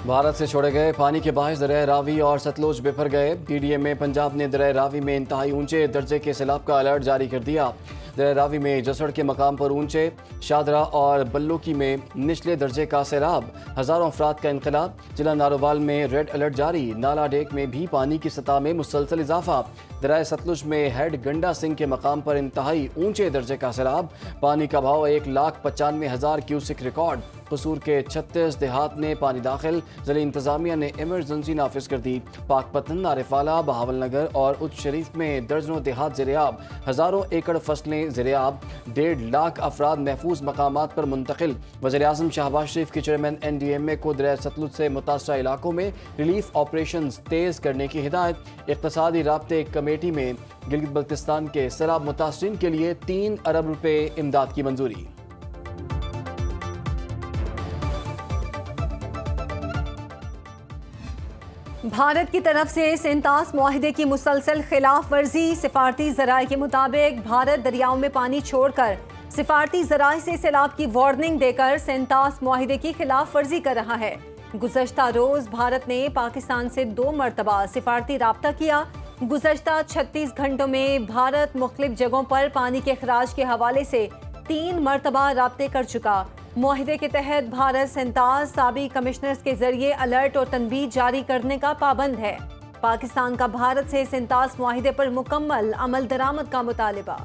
भारत से छोड़े गए पानी के बायस दरिया रावी और सतलुज बिफर गए। पीडीएम में पंजाब ने दरिया रावी में इंतहाई ऊंचे दर्जे के सैलाब का अलर्ट जारी कर दिया। दरिया रावी में जसड़ के मकाम पर ऊंचे, शादरा और बल्लुकी में निचले दर्जे का सैलाब, हज़ारों अफराद का इंखला। जिला नारोवाल में रेड अलर्ट जारी। नाला डेक में भी पानी की सतह में मुसलसल इजाफा। दरिया सतलुज में हेड गंडा सिंह के मकाम पर इंतहाई ऊंचे दर्जे का सैलाब। पानी का बहाव 1,95,000 क्यूसिक रिकॉर्ड। कसूर के 36 देहात ने पानी दाखिल। ज़िला इंतजामिया ने इमरजेंसी नाफिज कर दी। पाकपतन, आरिफाला, बहावल नगर और उच्च शरीफ में दर्जनों देहात ज़ेरियाब। हज़ारों एकड़ फसलें ज़ेरियाब। 1.5 लाख अफराद महफूज मकामात पर मुंतकिल। वज़ीर-ए-आज़म शहबाज शरीफ के चेयरमैन NDMA को दरिया सतलुज से मुतासरा इलाकों में रिलीफ ऑपरेशन तेज़ करने की हिदायत। इक़्तिसादी राब्ते कमेटी में गिलगित बल्तिस्तान के सैलाब मुतासरीन के लिए 3 अरब रुपए इमदाद की मंजूरी। भारत की तरफ से सेंतास मुआहिदे की मुसलसल खिलाफ वर्जी। सिफारती ज़राए के मुताबिक भारत दरियाओं में पानी छोड़कर सिफारती ज़राए से सैलाब की वार्निंग देकर सेंतास मुआहिदे की खिलाफ वर्जी कर रहा है। गुज़श्ता रोज़ भारत ने पाकिस्तान से 2 मरतबा सिफारती राब्ता किया। गुज़श्ता 36 घंटों में भारत मुख्तलिफ जगहों पर पानी के अखराज के हवाले से 3 मरतबा राब्ते कर चुका। मुआहिदे के तहत भारत सेंतास साबिक कमिश्नर्स के जरिए अलर्ट और तनबीह जारी करने का पाबंद है। पाकिस्तान का भारत से सेंतास मुआहिदे पर मुकम्मल अमल दरामद का मुतालिबा।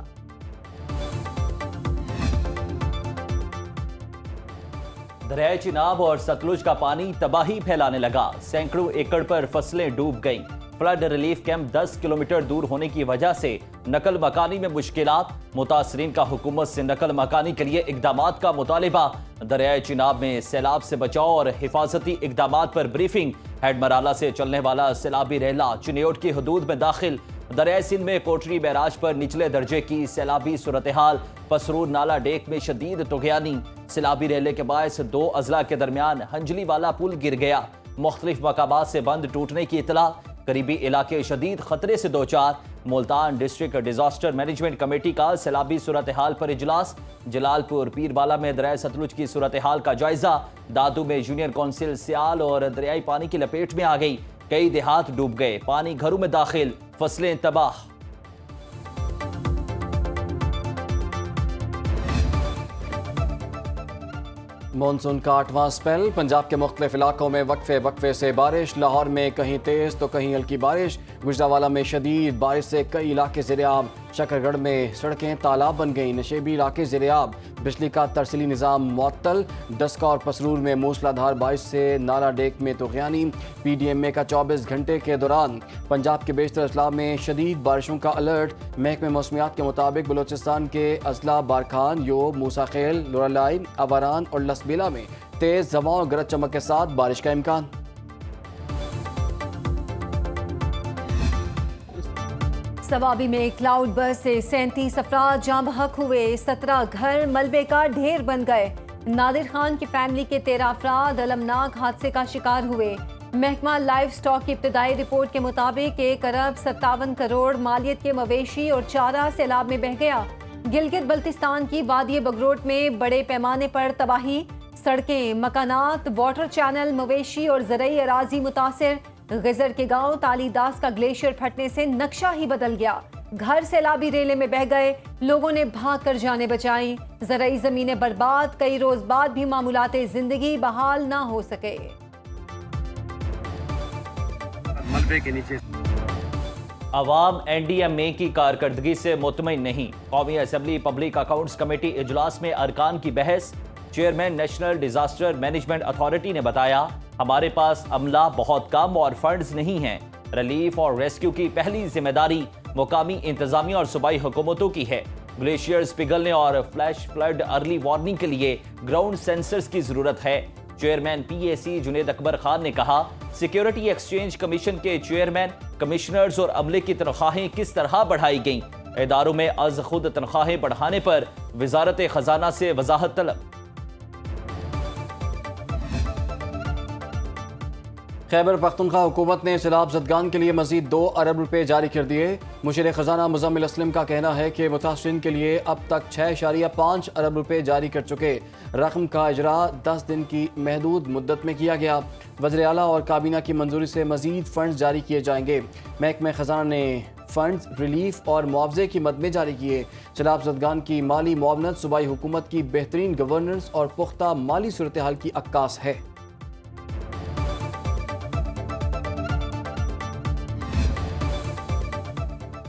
दरिया चिनाब और सतलुज का पानी तबाही फैलाने लगा। सैकड़ों एकड़ पर फसलें डूब गईं। फ्लड रिलीफ कैंप 10 किलोमीटर दूर होने की वजह से नकल मकानी में मुश्किलात। मुतासरीन का हुकूमत से नकल मकानी के लिए इकदामात का मुतालिबा। दरिया चिनाब में सैलाब से बचाव और हिफाजती इकदामात पर ब्रीफिंग। हेड मराला से चलने वाला सैलाबी रेला चिन्योट की हदूद में दाखिल। दरिया सिंध में कोटरी बैराज पर निचले दर्जे की सैलाबी सूरत हाल। पसरूर नाला डेक में शदीद तुग़यानी। सैलाबी रेले के बायस 2 अजला के दरमियान हंजली वाला पुल गिर गया। मुख्तलिफ मकामात से बंद टूटने की इतला। करीबी इलाके शदीद खतरे से 2-4। Multan district disaster management committee का सैलाबी सूरत हाल पर इजलास। जलालपुर पीरबाला में दरिया सतलुज की सूरत हाल का जायजा। दादू में जूनियर कौंसिल सियाल और दरियाई पानी की लपेट में आ गई। कई देहात डूब गए। पानी घरों में दाखिल, फसलें तबाह। मॉनसून का 8वां स्पेल। पंजाब के मुख्तलिफ इलाकों में वक्फे वक्फे से बारिश। लाहौर में कहीं तेज़ तो कहीं हल्की बारिश। गुजरावाला में शदीद बारिश से कई इलाके ज़ेरियाब। शकरगढ़ में सड़कें तालाब बन गईं। नशेबी इलाके ज़ेरियाब। बिजली का तरसीली निज़ाम मुअत्तल। डस्का और पसरूर में मूसलाधार बारिश से नाला डेक में तुग़यानी। PDMA का 24 घंटे के दौरान पंजाब के बेशतर अजला में शदीद बारिशों का अलर्ट। महकमे मौसमियात के मुताबिक बलोचिस्तान के अजला बारखान, योब, मूसाखेल, लोरालाई, अवारान और लसबेला में तेज़ हवाओं और गरज चमक के साथ बारिश का इम्कान। सवाबी में क्लाउड बर्स्ट से 37 अफराद जाँ बहक हुए। 17 घर मलबे का ढेर बन गए। नादिर खान की फैमिली के 13 अफराद अलमनाक हादसे का शिकार हुए। महकमा लाइव स्टॉक की इब्तदाई रिपोर्ट के मुताबिक 1 अरब 57 करोड़ मालियत के मवेशी और चारा सैलाब में बह गया। गिलगित बल्तिस्तान की वादी बगरोट में बड़े पैमाने पर तबाही। सड़कें, मकानात, वाटर चैनल, मवेशी और ज़रई अराजी मुतासिर। गिजर के गांव तालीदास का ग्लेशियर फटने से नक्शा ही बदल गया। घर सैलाबी रेले में बह गए। लोगों ने भाग कर जाने बचाई। ज़रई ज़मीनें बर्बाद। कई रोज बाद भी मामूलाते जिंदगी बहाल ना हो सके। मलबे के नीचे अवाम NDMA की कारकर्दगी से मुतमईन नहीं। कौमी असम्बली पब्लिक अकाउंट्स कमेटी इजलास में अरकान की बहस। Chairman national disaster management authority ने बताया, हमारे पास अमला बहुत कम और फंड्स नहीं हैं। रिलीफ और रेस्क्यू की पहली जिम्मेदारी मुकामी इंतजामिया और सूबाई हुकूमतों की है। ग्लेशियर्स पिघलने और फ्लैश फ्लड अर्ली वार्निंग के लिए ग्राउंड सेंसर्स की जरूरत है। चेयरमैन PAC जुनेद अकबर खान ने कहा, सिक्योरिटी एक्सचेंज कमीशन के चेयरमैन, कमिश्नर्स और अमले की तनख्वाहें किस तरह बढ़ाई गईं। इदारों में अज खुद तनख्वाहें बढ़ाने पर वजारत खजाना से वजाहत तलब। खैबर पख्तूनख्वा हुकूमत ने सैलाब ज़दगान के लिए मज़ीद 2 अरब रुपए जारी कर दिए। मुशीर ख़जाना मुज़म्मिल असलम का कहना है कि मुतासरीन के लिए अब तक 6.5 अरब रुपए जारी कर चुके। रकम का इजरा 10 दिन की महदूद मुद्दत में किया गया। वज़ीर आला और काबीना की मंजूरी से मज़ीद फ़ंड्स जारी किए जाएंगे। महकमा ख़जाना ने फ़ंड्स रिलीफ और मुआवजे की मद में जारी किए। सैलाब ज़दगान की माली मुआवनत सूबाई हुकूमत की बेहतरीन गवर्नेंस और पुख्ता माली सूरत हाल की अक्कास है।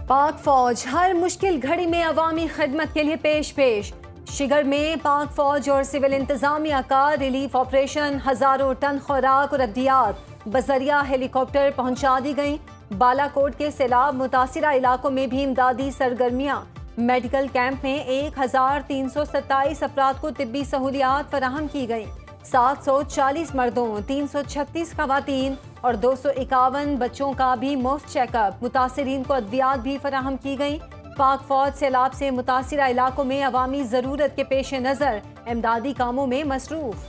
पाक फौज हर मुश्किल घड़ी में अवामी खिदमत के लिए पेश। शिगर में पाक फौज और सिविल इंतजामिया का रिलीफ ऑपरेशन, हजारों टन खुराक और अद्वियात बजरिया हेलीकॉप्टर पहुंचा दी गई। बालाकोट के सैलाब मुतासिरा इलाकों में भी इमदादी सरगर्मियां। मेडिकल कैंप में 1327 अफराद को तिब्बी सहूलियात फराहम की गई। 740 मर्दों, 336 खवातीन और 251 बच्चों का भी मुफ्त चेकअप। मुतासिरीन को अद्वियात भी फराहम की गई। पाक फौज सैलाब से मुतासिरा इलाकों में अवामी ज़रूरत के पेश नज़र इमदादी कामों में मसरूफ़।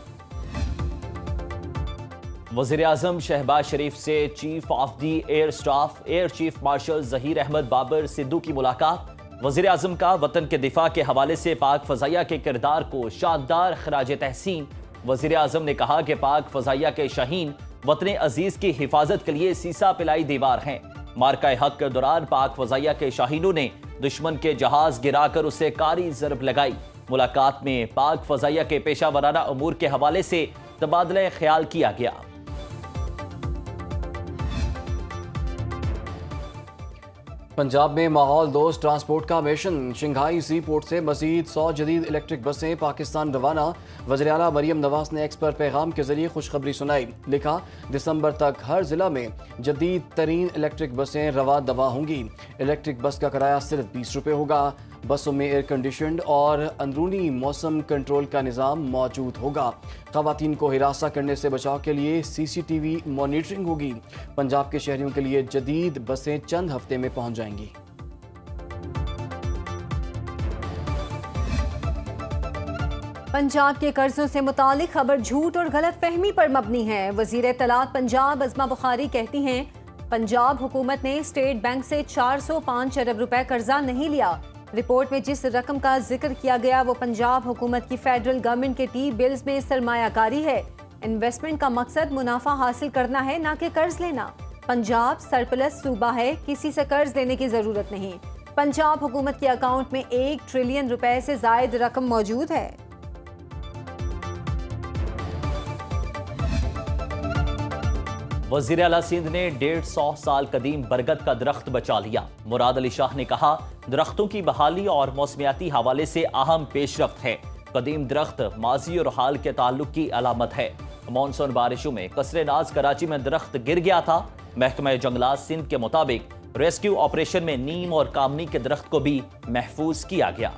वज़ीर आज़म शहबाज शरीफ से chief of the air staff air chief marshal Zaheer Ahmad Babar Sidhu की मुलाकात। वज़ीर आज़म का वतन के दिफा के हवाले से पाक फ़ज़ाइया के किरदार को शानदार खराज तहसीन। वज़ीर आज़म ने कहा कि पाक फ़ज़ाइया के शाहीन वतन अजीज़ की हिफाजत के लिए सीसा पिलाई दीवार हैं। मार्का हक के दौरान पाक फ़ज़ाइया के शाहीनों ने दुश्मन के जहाज़ गिराकर उसे कारी ज़रब लगाई। मुलाकात में पाक फ़ज़ाइया के पेशा वराना अमूर के हवाले से तबादला ख्याल किया गया। पंजाब में माहौल दोस्त ट्रांसपोर्ट का मिशन। शंघाई सी पोर्ट से मजीद 100 जदीद इलेक्ट्रिक बसें पाकिस्तान रवाना। वज़ीर आला मरियम नवाज ने एक्स पर पैगाम के जरिए खुशखबरी सुनाई। लिखा, दिसंबर तक हर जिला में जदीद तरीन इलेक्ट्रिक बसें रवा दवा होंगी। इलेक्ट्रिक बस का किराया सिर्फ 20 रुपये होगा। बसों में एयर कंडीशनड और अंदरूनी मौसम कंट्रोल का निज़ाम मौजूद होगा। ख़वातीन को हिरासा करने से बचाव के लिए CCTV मॉनिटरिंग होगी। पंजाब के शहरियों के लिए जदीद बसें चंद हफ्ते में पहुंच जाएंगी। पंजाब के कर्जों से मुतालिक खबर झूठ और गलत फहमी पर मबनी है। वज़ीर इत्तलात पंजाब अज़मा बुखारी कहती हैं, पंजाब हुकूमत ने स्टेट बैंक से 405 अरब रुपए कर्जा नहीं लिया। रिपोर्ट में जिस रकम का जिक्र किया गया वो पंजाब हुकूमत की फेडरल गवर्नमेंट के टी बिल्स में सरमायाकारी है। इन्वेस्टमेंट का मकसद मुनाफा हासिल करना है, ना कि कर्ज लेना। पंजाब सरप्लस सूबा है, किसी से कर्ज लेने की जरूरत नहीं। पंजाब हुकूमत के अकाउंट में 1 ट्रिलियन रुपए से जायद रकम मौजूद है। वज़ीर आला सिंध ने 150 साल कदीम बरगद का दरख्त बचा लिया। मुराद अली शाह ने कहा, दरख्तों की बहाली और मौसमियाती हवाले से अहम पेशरफ्त है। कदीम दरख्त माजी और हाल के ताल्लुक की अलामत है। मानसून बारिशों में कसरे नाज कराची में दरख्त गिर गया था। महकमा जंगलात सिंध के मुताबिक रेस्क्यू ऑपरेशन में नीम और कामनी के दरख्त को भी महफूज किया गया।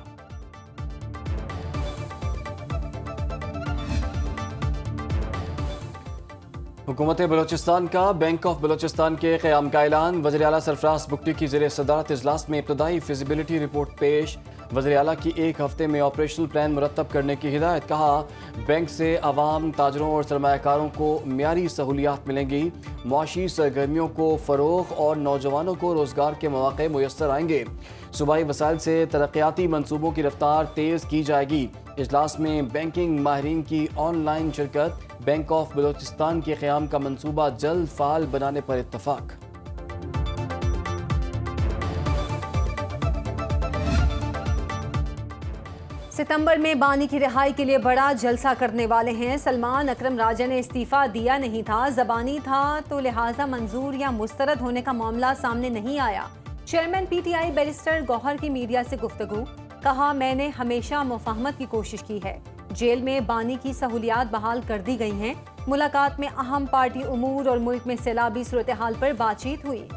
हुकूमत बलोचिस्तान का बैंक ऑफ बलोचिस्तान के क़याम का ऐलान। वज़ीर आला सरफराज बुगटी की ज़ेर सदारत इजलास में इब्तदाई फिजिबिलिटी रिपोर्ट पेश। वज़ीर आला की 1 हफ्ते में ऑपरेशनल प्लान मुरतब करने की हिदायत। कहा, बैंक से आवाम, ताजरों और सरमायाकारों को मियारी सहूलियात मिलेंगी। मुआशी सरगर्मियों को फ़रोग़ और नौजवानों को रोज़गार के मौक़े मुयस्सर आएंगे। सूबाई वसाइल से तरक्याती मनसूबों की रफ्तार तेज़ की जाएगी। इजलास में बैंकिंग माहिरीन की ऑनलाइन शिरकत। बैंक ऑफ बलोचिस्तान के क़याम का मंसूबा जल्द फ़ाल बनाने पर इत्तफ़ाक़। सितंबर में बानी की रिहाई के लिए बड़ा जलसा करने वाले हैं। सलमान अकरम राजा ने इस्तीफा दिया नहीं था, ज़बानी था, तो लिहाजा मंजूर या मुस्तरद होने का मामला सामने नहीं आया। चेयरमैन PTI बैरिस्टर गौहर की मीडिया से गुफ्तगू। कहा, मैंने हमेशा मुफाहमत की कोशिश की है। जेल में बानी की सहूलियात बहाल कर दी गई हैं। मुलाकात में अहम पार्टी उमूर और मुल्क में सैलाबी सूरत हाल पर बातचीत हुई।